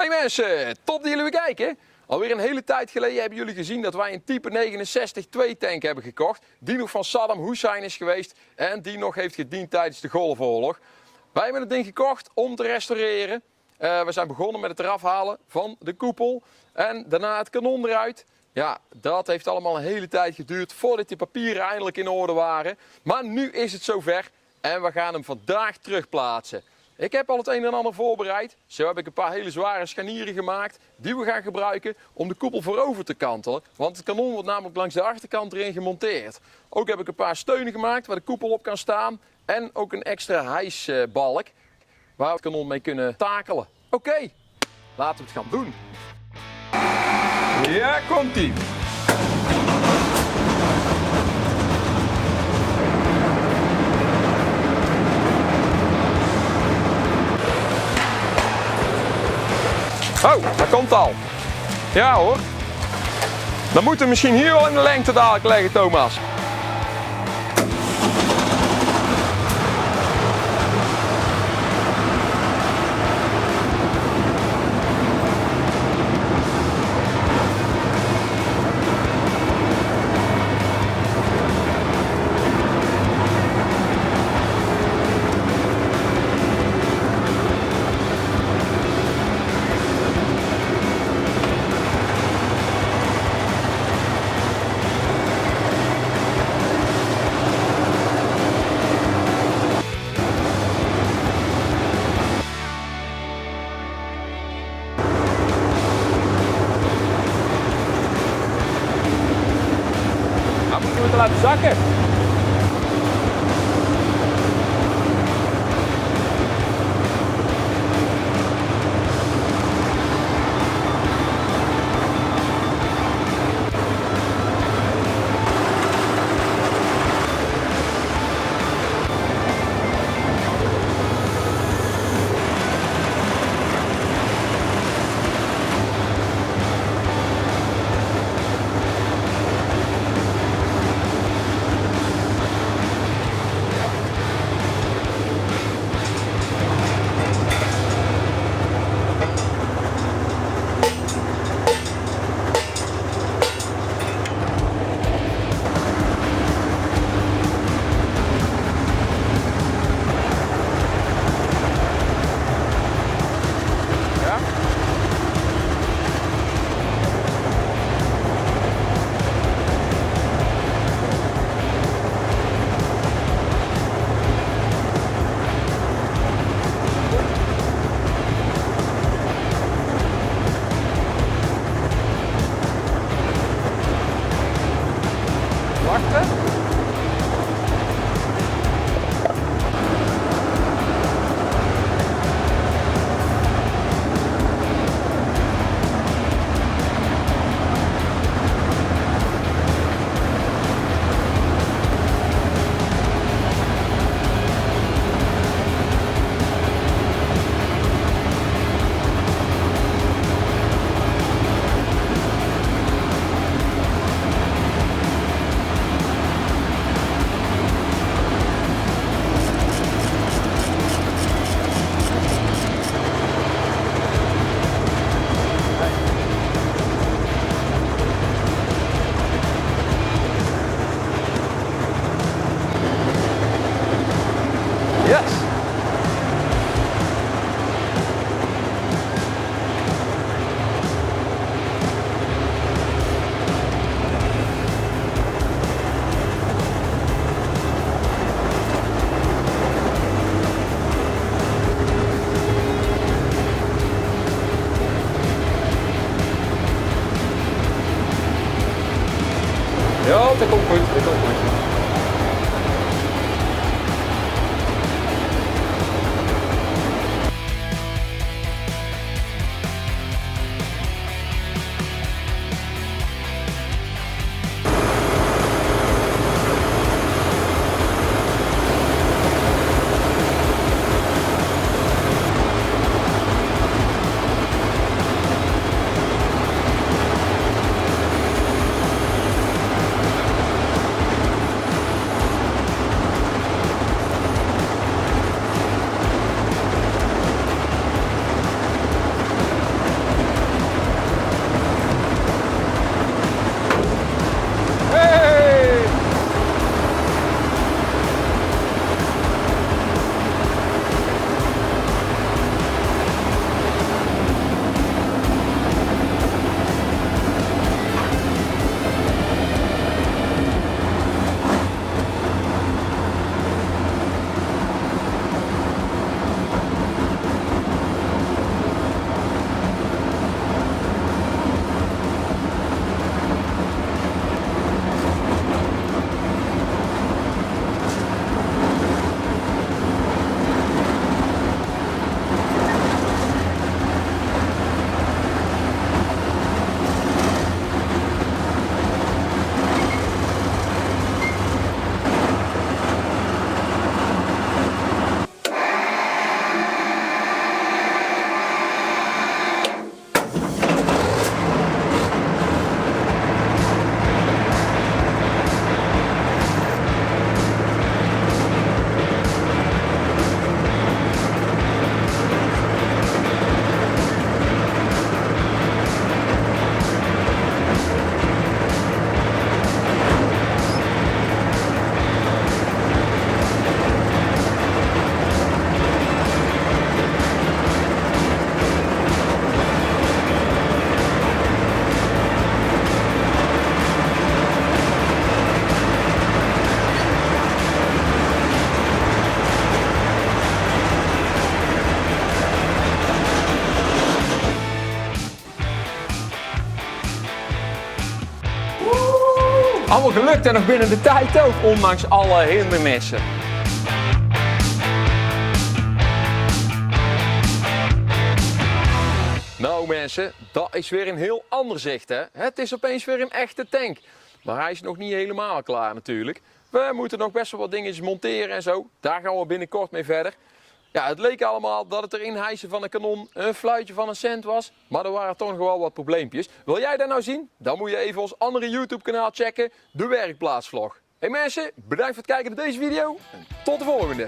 Hey mensen, top dat jullie weer kijken. Alweer een hele tijd geleden hebben jullie gezien dat wij een type 69 2 tank hebben gekocht. Die nog van Saddam Hussein is geweest en die nog heeft gediend tijdens de Golfoorlog. Wij hebben het ding gekocht om te restaureren. We zijn begonnen met het eraf halen van de koepel en daarna het kanon eruit. Ja, dat heeft allemaal een hele tijd geduurd voordat die papieren eindelijk in orde waren. Maar nu is het zover en we gaan hem vandaag terugplaatsen. Ik heb al het een en ander voorbereid. Zo heb ik een paar hele zware scharnieren gemaakt die we gaan gebruiken om de koepel voorover te kantelen. Want het kanon wordt namelijk langs de achterkant erin gemonteerd. Ook heb ik een paar steunen gemaakt waar de koepel op kan staan. En ook een extra hijsbalk waar we het kanon mee kunnen takelen. Oké, laten we het gaan doen. Ja, komt-ie. Oh, dat komt al. Ja hoor. Dan moeten we misschien hier wel in de lengte dadelijk leggen, Thomas. Laten zakken. Ja, dat komt goed, dat komt goed. Allemaal gelukt en nog binnen de tijd ook, ondanks alle hindernissen. Nou mensen, dat is weer een heel ander zicht hè. Het is opeens weer een echte tank. Maar hij is nog niet helemaal klaar natuurlijk. We moeten nog best wel wat dingetjes monteren en zo. Daar gaan we binnenkort mee verder. Ja, het leek allemaal dat het er inhijsen van een kanon een fluitje van een cent was. Maar er waren toch nog wel wat probleempjes. Wil jij dat nou zien? Dan moet je even ons andere YouTube kanaal checken. De Werkplaatsvlog. Hey mensen, bedankt voor het kijken naar deze video. En tot de volgende.